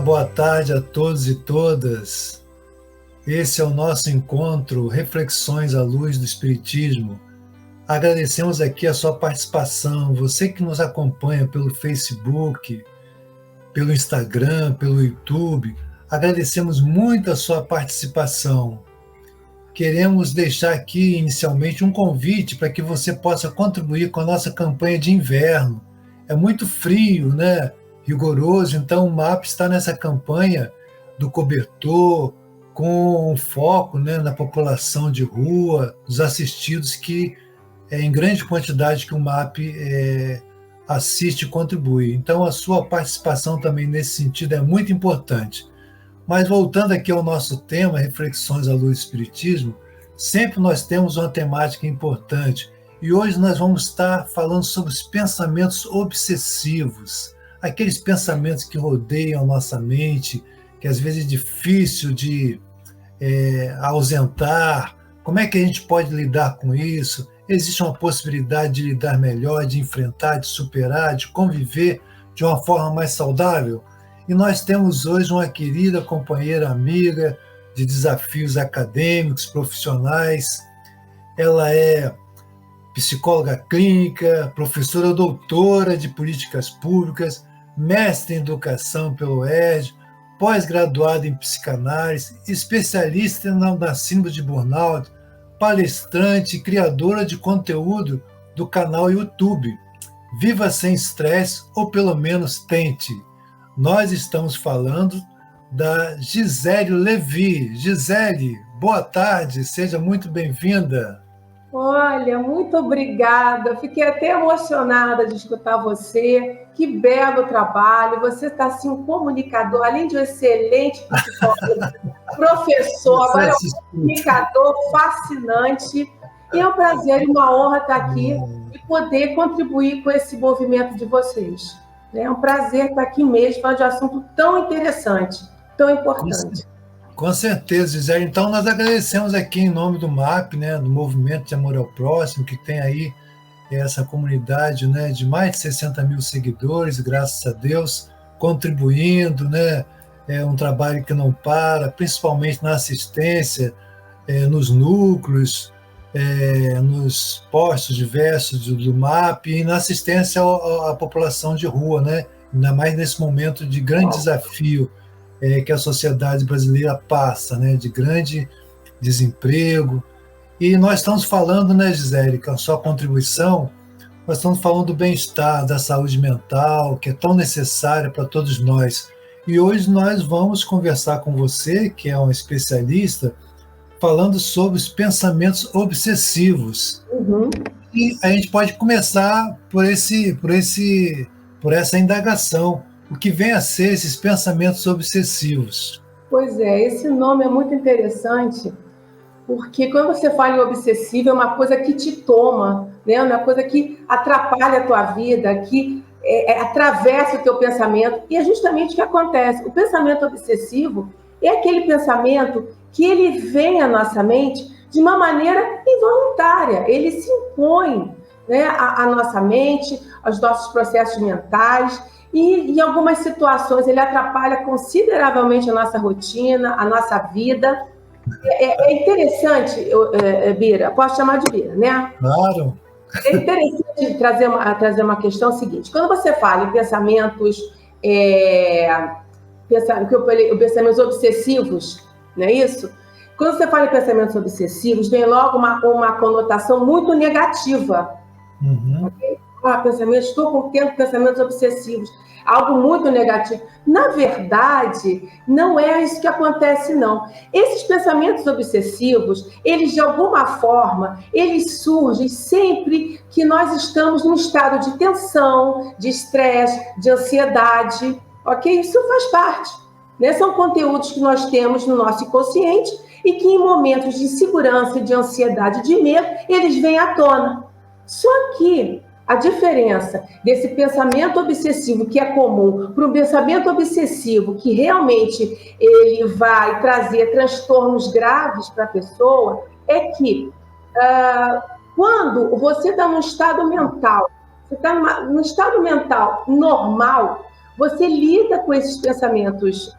boa tarde a todos e todas. Esse é o nosso encontro Reflexões à Luz do Espiritismo. Agradecemos aqui a sua participação, você que nos acompanha pelo Facebook, pelo Instagram, pelo YouTube. Agradecemos muito a sua participação. Queremos deixar aqui inicialmente um convite para que você possa contribuir com a nossa campanha de inverno. É muito frio, né? Rigoroso, então o MAP está nessa campanha do cobertor, com um foco, né, na população de rua, os assistidos que em grande quantidade que o MAP assiste e contribui. Então a sua participação também nesse sentido é muito importante. Mas voltando aqui ao nosso tema, Reflexões à Luz do Espiritismo, sempre nós temos uma temática importante e hoje nós vamos estar falando sobre os pensamentos obsessivos, aqueles pensamentos que rodeiam a nossa mente, que às vezes é difícil de ausentar. Como é que a gente pode lidar com isso? Existe uma possibilidade de lidar melhor, de enfrentar, de superar, de conviver de uma forma mais saudável? E nós temos hoje uma querida companheira amiga de desafios acadêmicos, profissionais. Ela é psicóloga clínica, professora doutora de políticas públicas, mestre em educação pelo UERJ, pós-graduada em psicanálise, especialista na síndrome de burnout, palestrante e criadora de conteúdo do canal YouTube Viva Sem Estresse, ou pelo menos tente. Nós estamos falando da Gisele Levi. Gisele, boa tarde, seja muito bem-vinda. Olha, muito obrigada. Fiquei até emocionada de escutar você. Que belo trabalho. Você está assim, um comunicador, além de um excelente psicólogo, professor, agora é um comunicador fascinante. E é um prazer e uma honra estar aqui e poder contribuir com esse movimento de vocês. É um prazer estar aqui mesmo, falando de um assunto tão interessante, tão importante. Com certeza, Gisele. Então, nós agradecemos aqui em nome do MAP, né, do Movimento de Amor ao Próximo, que tem aí essa comunidade, né, de mais de 60 mil seguidores, graças a Deus, contribuindo, né, é um trabalho que não para, principalmente na assistência, nos núcleos, nos postos diversos do MAP e na assistência à população de rua, né, ainda mais nesse momento de grande desafio que a sociedade brasileira passa, né, de grande desemprego. E nós estamos falando, né, Gisele, com a sua contribuição, nós estamos falando do bem-estar, da saúde mental, que é tão necessária para todos nós. E hoje nós vamos conversar com você, que é um especialista, falando sobre os pensamentos obsessivos. Uhum. E a gente pode começar por essa indagação. O que vem a ser esses pensamentos obsessivos? Pois é, esse nome é muito interessante, porque quando você fala em obsessivo, é uma coisa que te toma, né? Uma coisa que atrapalha a tua vida, que atravessa o teu pensamento. E é justamente o que acontece. O pensamento obsessivo é aquele pensamento que ele vem à nossa mente de uma maneira involuntária. Ele se impõe, né, à nossa mente, aos nossos processos mentais. E, em algumas situações, ele atrapalha consideravelmente a nossa rotina, a nossa vida. É interessante, Bira, posso chamar de Bira, né? Claro. É interessante trazer uma questão seguinte. Quando você fala em pensamentos, pensamentos obsessivos, não é isso? Quando você fala em pensamentos obsessivos, vem logo uma conotação muito negativa. Uhum. Okay? Estou tendo pensamentos obsessivos, algo muito negativo. Na verdade, não é isso que acontece, não. Esses pensamentos obsessivos, eles de alguma forma, eles surgem sempre que nós estamos num estado de tensão, de estresse, de ansiedade, ok? Isso faz parte, né? São conteúdos que nós temos no nosso inconsciente e que em momentos de insegurança, de ansiedade, de medo, eles vêm à tona. Só que a diferença desse pensamento obsessivo que é comum para um pensamento obsessivo que realmente ele vai trazer transtornos graves para a pessoa é que quando você está num estado mental, você está num estado mental normal, você lida com esses pensamentos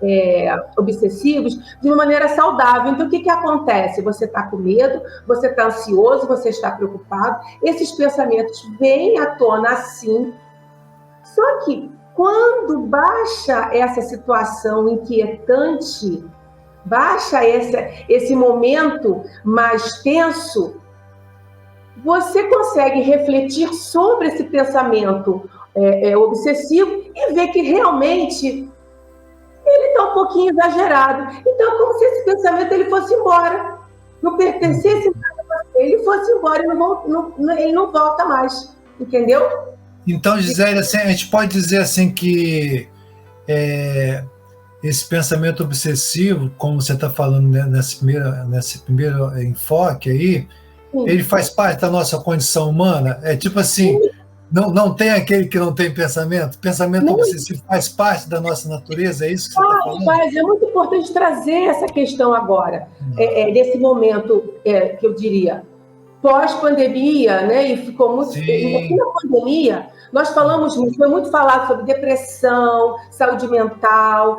obsessivos de uma maneira saudável. Então, o que acontece? Você está com medo, você está ansioso, você está preocupado, esses pensamentos vêm à tona assim, só que quando baixa essa situação inquietante, baixa esse momento mais tenso, você consegue refletir sobre esse pensamento obsessivo e ver que realmente ele está um pouquinho exagerado. Então, é como se esse pensamento ele fosse embora, não pertencesse nada a você, ele fosse embora e ele não volta mais, entendeu? Então, Gisele, assim, a gente pode dizer assim que esse pensamento obsessivo, como você está falando, né, nesse primeiro enfoque aí, sim, ele faz parte da nossa condição humana? É tipo assim, não tem aquele que não tem pensamento? Pensamento obsessivo faz parte da nossa natureza, é isso que você está falando? É muito importante trazer essa questão agora, desse momento, que eu diria, pós-pandemia, né? E ficou muito... Na pandemia, nós foi muito falado sobre depressão, saúde mental,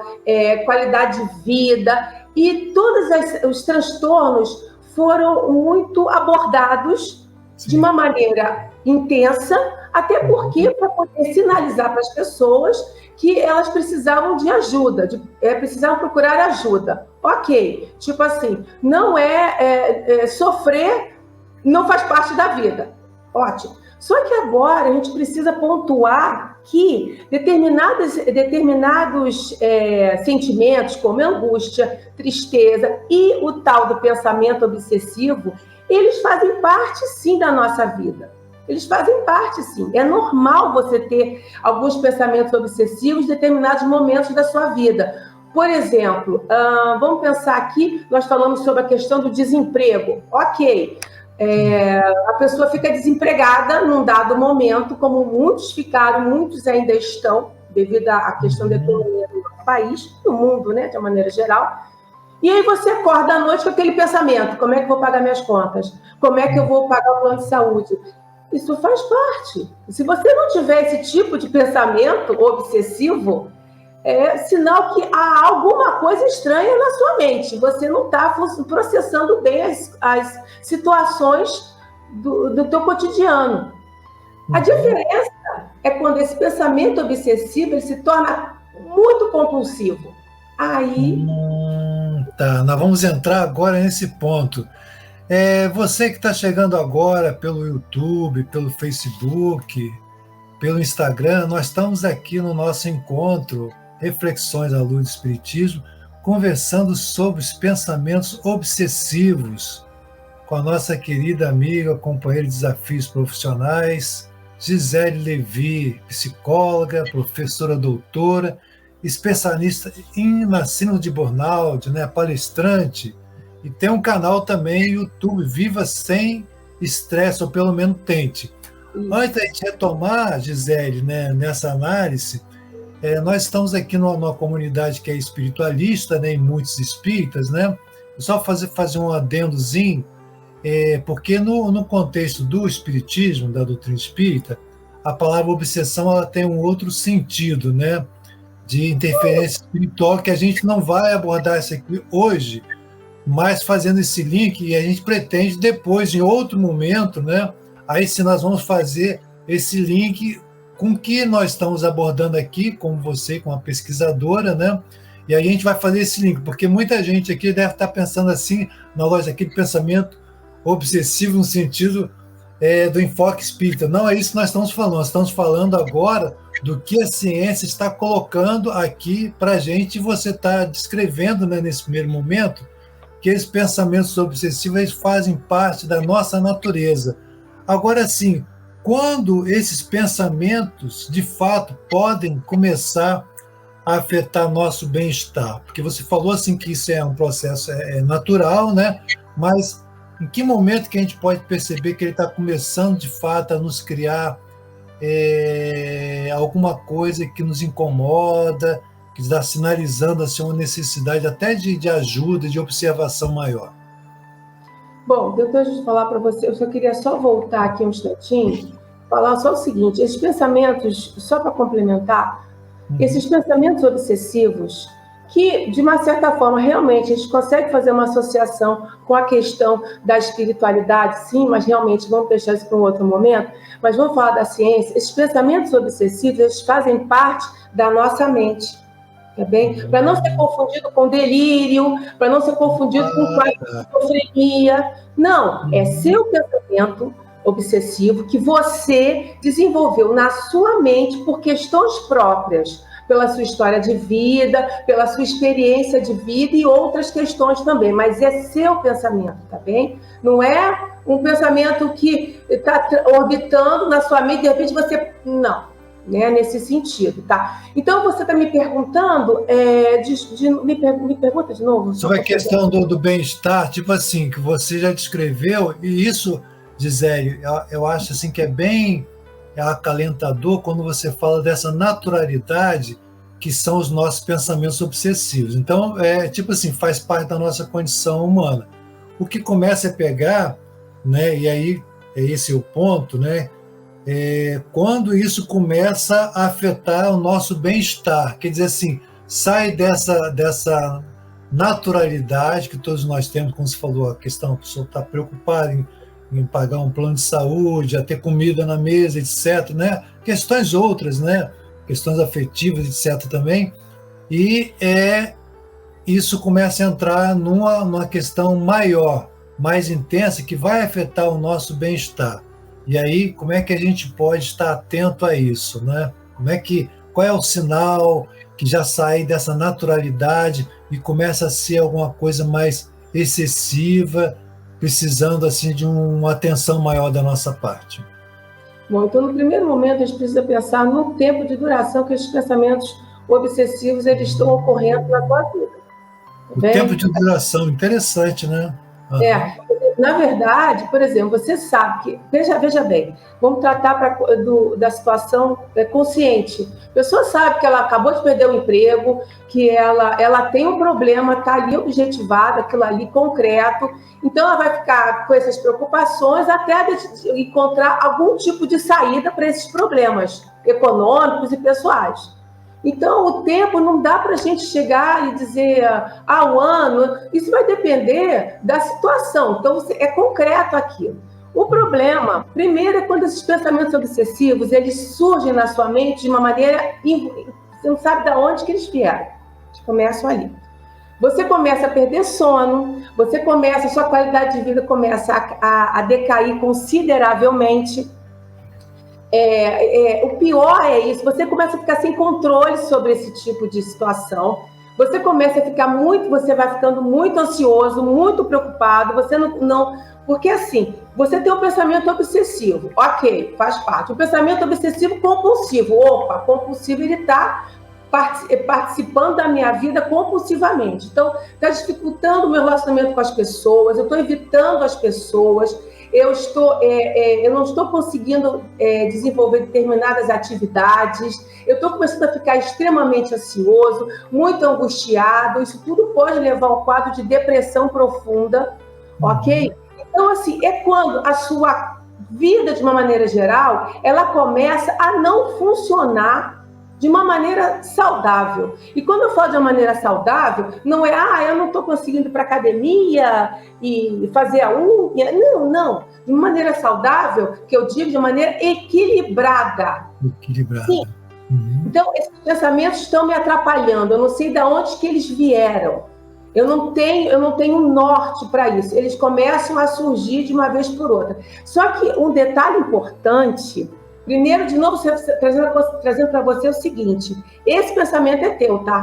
qualidade de vida, e todos os transtornos foram muito abordados de uma maneira intensa, até porque para poder sinalizar para as pessoas que elas precisavam de ajuda, precisavam procurar ajuda. Ok, tipo assim, não sofrer não faz parte da vida. Ótimo. Só que agora a gente precisa pontuar que determinados sentimentos, como angústia, tristeza e o tal do pensamento obsessivo, eles fazem parte, sim, da nossa vida. Eles fazem parte, sim. É normal você ter alguns pensamentos obsessivos em determinados momentos da sua vida. Por exemplo, vamos pensar aqui, nós falamos sobre a questão do desemprego. Ok. A pessoa fica desempregada num dado momento, como muitos ainda estão, devido à questão da economia do nosso país, do mundo, né, de uma maneira geral. E aí você acorda à noite com aquele pensamento: como é que eu vou pagar minhas contas? Como é que eu vou pagar o plano de saúde? Isso faz parte. Se você não tiver esse tipo de pensamento obsessivo, é sinal que há alguma coisa estranha na sua mente. Você não está processando bem as situações do teu cotidiano. A diferença é quando esse pensamento obsessivo ele se torna muito compulsivo. Aí... Tá, nós vamos entrar agora nesse ponto. Você que está chegando agora pelo YouTube, pelo Facebook, pelo Instagram, nós estamos aqui no nosso encontro Reflexões à Luz do Espiritismo, conversando sobre os pensamentos obsessivos com a nossa querida amiga, companheira de desafios profissionais, Gisele Levi, psicóloga, professora doutora, especialista na síndrome de burnout, né, palestrante, e tem um canal também, YouTube, Viva Sem Estresse, ou pelo menos tente. Antes da gente retomar, Gisele, né, nessa análise, nós estamos aqui numa comunidade que é espiritualista, né, em muitos espíritas, né? Só fazer um adendozinho, porque no contexto do espiritismo, da doutrina espírita, a palavra obsessão ela tem um outro sentido, né, de interferência espiritual, que a gente não vai abordar isso aqui hoje, mas fazendo esse link, e a gente pretende depois, em outro momento, né, aí sim nós vamos fazer esse link com o que nós estamos abordando aqui, com você, com a pesquisadora, né? E aí a gente vai fazer esse link, porque muita gente aqui deve estar pensando assim, na lógica aqui do pensamento obsessivo, no sentido do enfoque espírita. Não é isso que nós estamos falando. Nós estamos falando agora do que a ciência está colocando aqui para a gente, e você está descrevendo, né, nesse primeiro momento, que esses pensamentos obsessivos eles fazem parte da nossa natureza. Agora sim, quando esses pensamentos, de fato, podem começar a afetar nosso bem-estar? Porque você falou assim que isso é um processo natural, né? Mas em que momento que a gente pode perceber que ele está começando, de fato, a nos criar alguma coisa que nos incomoda, que está sinalizando assim, uma necessidade até de ajuda, de observação maior? Bom, depois de falar para você, eu só queria voltar aqui um instantinho, falar só o seguinte: esses pensamentos, só para complementar, Esses pensamentos obsessivos, que, de uma certa forma, realmente, a gente consegue fazer uma associação com a questão da espiritualidade, sim, mas realmente vamos deixar isso para um outro momento, mas vamos falar da ciência. Esses pensamentos obsessivos, eles fazem parte da nossa mente, tá bem? Para não ser confundido com delírio, para não ser confundido com esquizofrenia. Não, é seu pensamento obsessivo que você desenvolveu na sua mente por questões próprias, pela sua história de vida, pela sua experiência de vida e outras questões também, mas é seu pensamento, tá bem? Não é um pensamento que está orbitando na sua mente, de repente você... Não, né? Nesse sentido, tá? Então, você está me perguntando, me pergunta de novo. Sobre a questão do bem-estar, tipo assim, que você já descreveu, e isso, Gisele, eu acho assim que é bem acalentador quando você fala dessa naturalidade que são os nossos pensamentos obsessivos. Então, tipo assim, faz parte da nossa condição humana. O que começa a pegar, né, e aí esse é o ponto, né, quando isso começa a afetar o nosso bem-estar, quer dizer assim, sai dessa naturalidade que todos nós temos, como você falou, a questão, a pessoa está preocupada em pagar um plano de saúde, a ter comida na mesa, etc., né? Questões outras, né? Questões afetivas, etc. também, e isso começa a entrar numa questão maior, mais intensa, que vai afetar o nosso bem-estar. E aí, como é que a gente pode estar atento a isso, né? Qual é o sinal que já sai dessa naturalidade e começa a ser alguma coisa mais excessiva, precisando assim de uma atenção maior da nossa parte? Bom, então no primeiro momento a gente precisa pensar no tempo de duração que esses pensamentos obsessivos eles estão ocorrendo na tua vida. O tempo de duração, interessante, né? Na verdade, por exemplo, você sabe que, veja bem, vamos tratar da situação consciente. A pessoa sabe que ela acabou de perder o emprego, que ela tem um problema, está ali objetivado, aquilo ali concreto, então ela vai ficar com essas preocupações até encontrar algum tipo de saída para esses problemas econômicos e pessoais. Então, o tempo não dá para a gente chegar e dizer um ano, isso vai depender da situação, então é concreto aquilo. O problema, primeiro, é quando esses pensamentos obsessivos, eles surgem na sua mente de uma maneira, você não sabe de onde que eles vieram, eles começam ali. Você começa a perder sono, sua qualidade de vida começa a decair consideravelmente. O pior é isso, você começa a ficar sem controle sobre esse tipo de situação, você começa a ficar você vai ficando muito ansioso, muito preocupado, você não porque assim, você tem um pensamento obsessivo, ok, faz parte, o pensamento obsessivo compulsivo, compulsivo ele está participando da minha vida compulsivamente, então está dificultando o meu relacionamento com as pessoas, eu estou evitando as pessoas, eu não estou conseguindo desenvolver determinadas atividades, eu estou começando a ficar extremamente ansioso, muito angustiado, isso tudo pode levar a um quadro de depressão profunda, ok? Então, assim, é quando a sua vida, de uma maneira geral, ela começa a não funcionar de uma maneira saudável. E quando eu falo de uma maneira saudável, não é, eu não estou conseguindo ir para a academia e fazer a unha. Não. De uma maneira saudável, que eu digo de maneira equilibrada. Sim. Uhum. Então, esses pensamentos estão me atrapalhando. Eu não sei de onde que eles vieram. Eu não tenho norte para isso. Eles começam a surgir de uma vez por outra. Só que um detalhe importante... Primeiro, de novo, trazendo para você o seguinte, esse pensamento é teu, tá?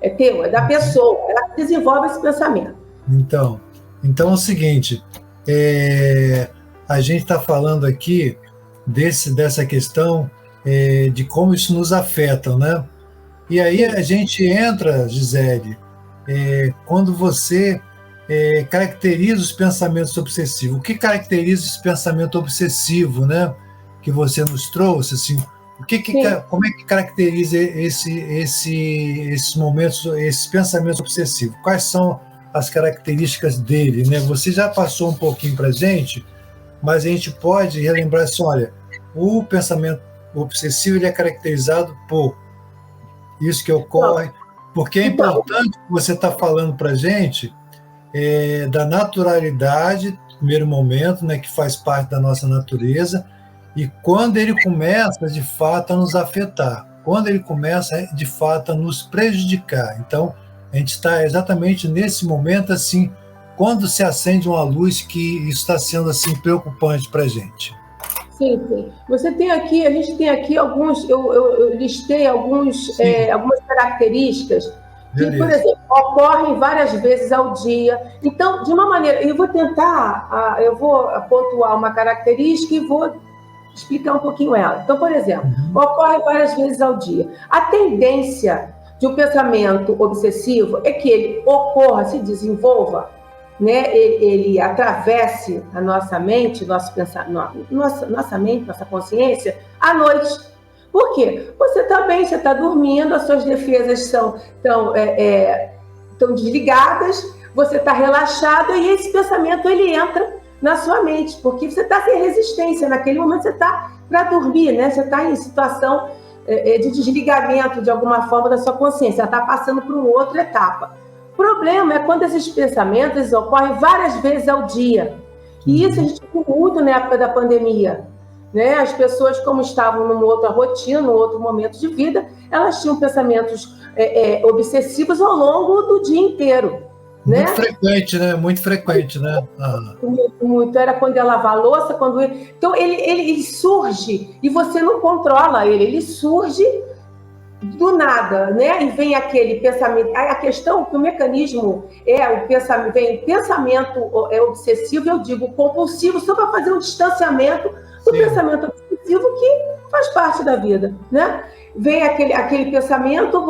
É teu, é da pessoa, ela desenvolve esse pensamento. Então é o seguinte, a gente está falando aqui dessa questão de como isso nos afeta, né? E aí a gente entra, Gisele, quando você caracteriza os pensamentos obsessivos. O que caracteriza esse pensamento obsessivo, né? Que você nos trouxe, assim, como é que caracteriza esses momentos, esses pensamentos obsessivos? Quais são as características dele, né? Você já passou um pouquinho para a gente, mas a gente pode relembrar assim, olha, o pensamento obsessivo ele é caracterizado por isso que ocorre? Porque é importante que você está falando para a gente da naturalidade, no primeiro momento, né, que faz parte da nossa natureza, e quando ele começa, de fato, a nos afetar, quando ele começa, de fato, a nos prejudicar. Então, a gente está exatamente nesse momento, assim, quando se acende uma luz que isso está sendo, assim, preocupante para a gente. Sim, sim. A gente tem aqui alguns, eu listei algumas características que, por exemplo, ocorrem várias vezes ao dia. Então, de uma maneira, eu vou pontuar uma característica e vou explicar um pouquinho ela. Então, por exemplo, ocorre várias vezes ao dia. A tendência de um pensamento obsessivo é que ele ocorra, se desenvolva, né? Ele atravesse a nossa mente, nossa mente, nossa consciência, à noite. Por quê? Você está dormindo, as suas defesas estão desligadas, você está relaxado e esse pensamento ele entra na sua mente, porque você está sem resistência. Naquele momento você está para dormir, né? Você está em situação de desligamento de alguma forma da sua consciência, está passando para uma outra etapa. O problema é quando esses pensamentos ocorrem várias vezes ao dia. E isso a gente viu muito na época da pandemia. Né? As pessoas, como estavam numa outra rotina, num outro momento de vida, elas tinham pensamentos obsessivos ao longo do dia inteiro. Né? Muito frequente, né? Muito frequente, né? Muito. Era quando ia lavar a louça, Então, ele surge e você não controla ele. Ele surge do nada, né? E vem aquele pensamento. A questão é que o mecanismo vem pensamento obsessivo, eu digo compulsivo, só para fazer um distanciamento do pensamento obsessivo que faz parte da vida, né? Vem aquele pensamento,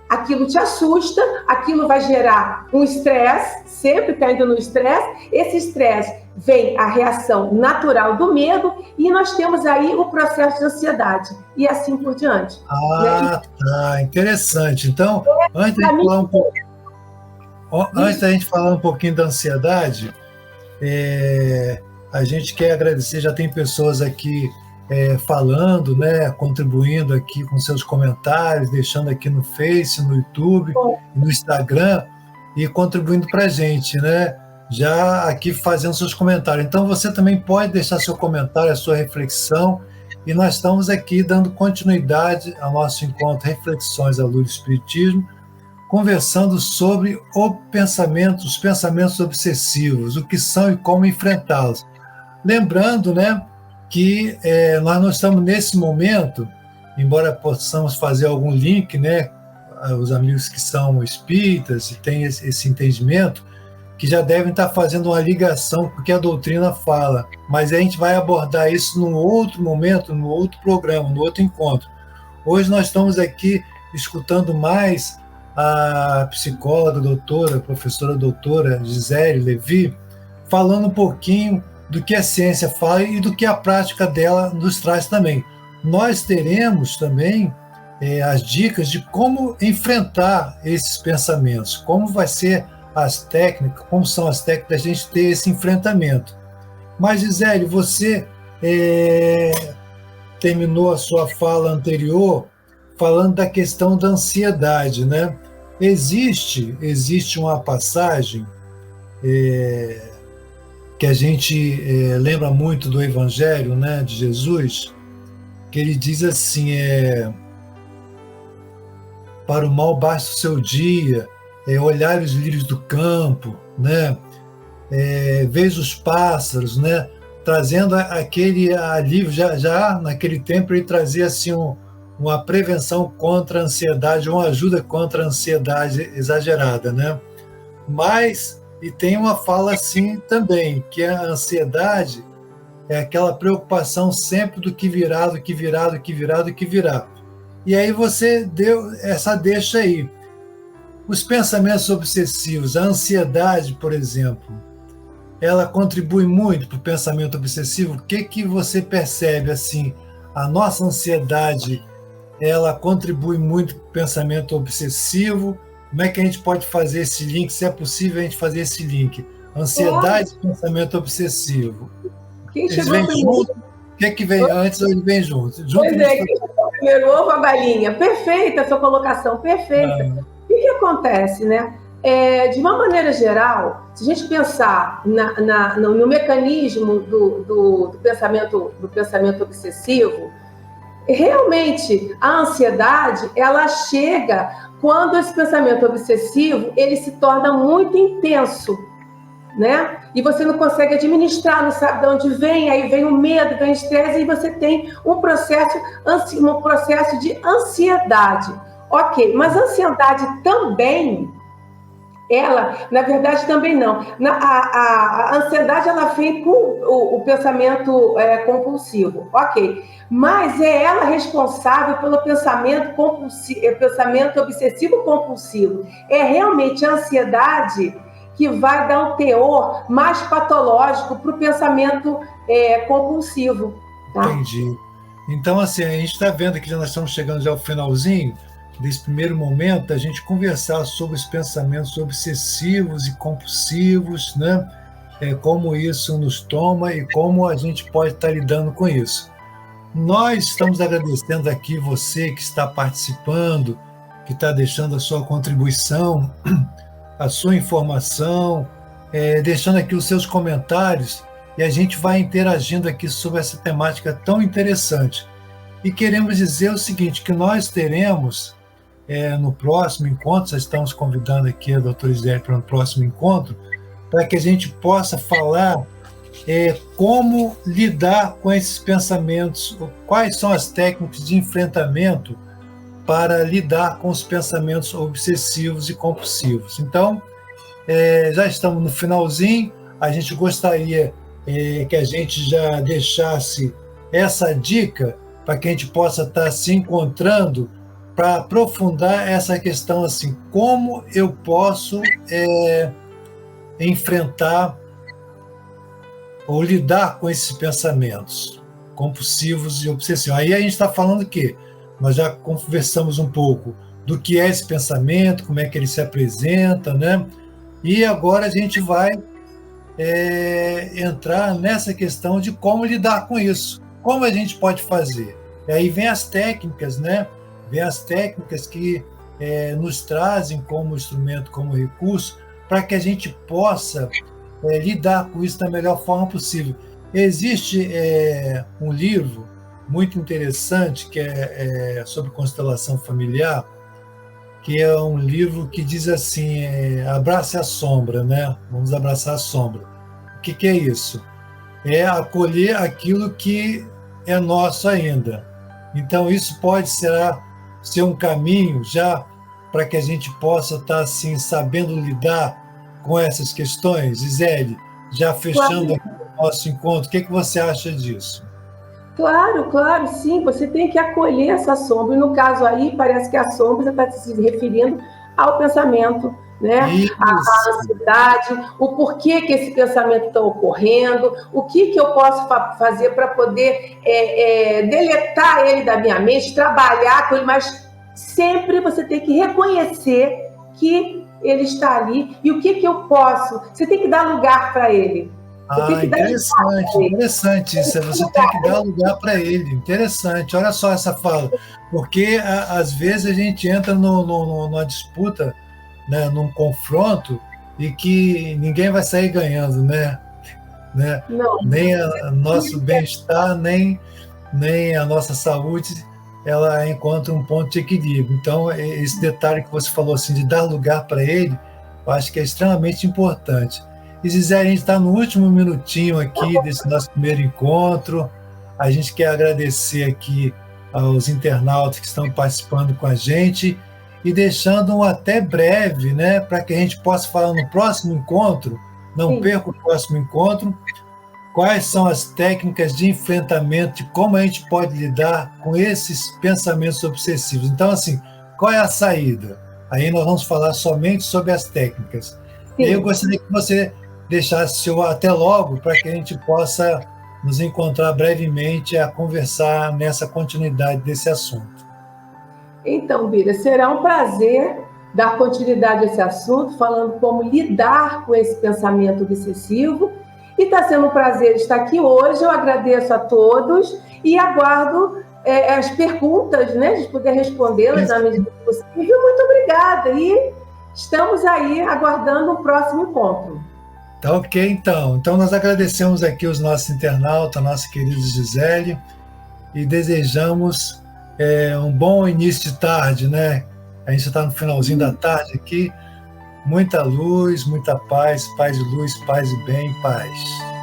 aquilo te assusta, aquilo vai gerar um estresse, sempre caindo no estresse. Esse estresse vem a reação natural do medo e nós temos aí o processo de ansiedade e assim por diante. Tá, interessante. Então, antes da gente falar um pouquinho da ansiedade, a gente quer agradecer, já tem pessoas aqui falando, né, contribuindo aqui com seus comentários, deixando aqui no Face, no YouTube, no Instagram e contribuindo para a gente, né, já aqui fazendo seus comentários. Então você também pode deixar seu comentário, a sua reflexão, e nós estamos aqui dando continuidade ao nosso encontro Reflexões à Luz do Espiritismo, conversando sobre os pensamentos obsessivos, o que são e como enfrentá-los. Lembrando, né, que nós não estamos nesse momento, embora possamos fazer algum link, né, os amigos que são espíritas e têm esse entendimento, que já devem estar fazendo uma ligação com o que a doutrina fala, mas a gente vai abordar isso num outro momento, num outro programa, num outro encontro. Hoje nós estamos aqui escutando mais a psicóloga, professora doutora Gisele Levi, falando um pouquinho do que a ciência fala e do que a prática dela nos traz também. Nós teremos também as dicas de como enfrentar esses pensamentos, como vai ser as técnicas, como são as técnicas da gente ter esse enfrentamento. Mas, Gisele, você terminou a sua fala anterior falando da questão da ansiedade, né? Existe uma passagem que a gente lembra muito do Evangelho, né, de Jesus, que ele diz assim, para o mal basta o seu dia, olhar os lírios do campo, né, veja os pássaros, né, trazendo aquele alívio, já naquele tempo ele trazia assim uma prevenção contra a ansiedade, uma ajuda contra a ansiedade exagerada, né? Mas, e tem uma fala assim também, que a ansiedade é aquela preocupação sempre do que virá, do que virá, do que virá, do que virá. E aí você deu essa deixa aí. Os pensamentos obsessivos, a ansiedade, por exemplo, ela contribui muito para o pensamento obsessivo? O que você percebe assim? A nossa ansiedade, ela contribui muito para o pensamento obsessivo? Como é que a gente pode fazer esse link, se é possível a gente fazer esse link? Ansiedade e pensamento obsessivo. Quem eles vêm juntos? O que vem antes ou eles vêm juntos? Pois primeiro ovo ou a galinha? Perfeita a sua colocação, perfeita. O que acontece, né? De uma maneira geral, se a gente pensar no mecanismo do pensamento obsessivo, realmente a ansiedade ela chega quando esse pensamento obsessivo ele se torna muito intenso, né? E você não consegue administrar, não sabe de onde vem, aí vem o medo, vem o estresse, e você tem um processo de ansiedade. Ok, mas a ansiedade também, na verdade, também não. A ansiedade, ela vem com o pensamento compulsivo, ok. Mas é ela responsável pelo pensamento obsessivo-compulsivo. É realmente a ansiedade que vai dar um teor mais patológico para o pensamento compulsivo. Tá? Entendi. Então, assim, a gente está vendo que nós estamos chegando já ao finalzinho desse primeiro momento, a gente conversar sobre os pensamentos obsessivos e compulsivos, né? Como isso nos toma e como a gente pode estar lidando com isso. Nós estamos agradecendo aqui você que está participando, que está deixando a sua contribuição, a sua informação, deixando aqui os seus comentários, e a gente vai interagindo aqui sobre essa temática tão interessante. E queremos dizer o seguinte, que nós teremos, no próximo encontro, já estamos convidando aqui a doutora Gisele para o próximo encontro, para que a gente possa falar como lidar com esses pensamentos, quais são as técnicas de enfrentamento para lidar com os pensamentos obsessivos e compulsivos. Então, já estamos no finalzinho, a gente gostaria que a gente já deixasse essa dica para que a gente possa estar se encontrando para aprofundar essa questão, assim, como eu posso enfrentar ou lidar com esses pensamentos compulsivos e obsessivos. Aí a gente está falando que nós já conversamos um pouco do que é esse pensamento, como é que ele se apresenta, né? E agora a gente vai entrar nessa questão de como lidar com isso, como a gente pode fazer. E aí vem as técnicas, né? Vem as técnicas que nos trazem como instrumento, como recurso, para que a gente possa lidar com isso da melhor forma possível. Existe um livro muito interessante que é sobre constelação familiar, que é um livro que diz assim, abrace a sombra, né? Vamos abraçar a sombra. O que é isso? É acolher aquilo que é nosso ainda. Então, isso pode ser um caminho já para que a gente possa estar assim, sabendo lidar com essas questões. Gisele, já fechando o nosso encontro, o que você acha disso? Claro, claro, sim, você tem que acolher essa sombra, e no caso aí, parece que a sombra está se referindo ao pensamento, né? A ansiedade, o porquê que esse pensamento está ocorrendo, o que eu posso fazer para poder deletar ele da minha mente, trabalhar com ele, mas sempre você tem que reconhecer que ele está ali, e o que eu posso, você tem que dar lugar para ele. Interessante isso. Você tem que dar lugar para ele. Interessante. Olha só essa fala. Porque, às vezes, a gente entra numa disputa, né, num confronto, e que ninguém vai sair ganhando, né? Nem o nosso bem-estar, nem a nossa saúde, ela encontra um ponto de equilíbrio. Então, esse detalhe que você falou, assim, de dar lugar para ele, eu acho que é extremamente importante. E, Gisele, a gente está no último minutinho aqui desse nosso primeiro encontro. A gente quer agradecer aqui aos internautas que estão participando com a gente e deixando um até breve, né, para que a gente possa falar no próximo encontro, não perca o próximo encontro, quais são as técnicas de enfrentamento, de como a gente pode lidar com esses pensamentos obsessivos. Então, assim, qual é a saída? Aí nós vamos falar somente sobre as técnicas. Sim. E eu gostaria que você deixasse seu até logo, para que a gente possa nos encontrar brevemente a conversar nessa continuidade desse assunto. Então, Bira, será um prazer dar continuidade a esse assunto, falando como lidar com esse pensamento obsessivo. E está sendo um prazer estar aqui hoje. Eu agradeço a todos e aguardo as perguntas, né? A gente puder respondê-las na medida do possível. Muito obrigada. E estamos aí aguardando o próximo encontro. Tá ok, então. Então nós agradecemos aqui os nossos internautas, a nossa querida Gisele, e desejamos um bom início de tarde, né? A gente está no finalzinho da tarde aqui. Muita luz, muita paz, paz e luz, paz e bem, paz.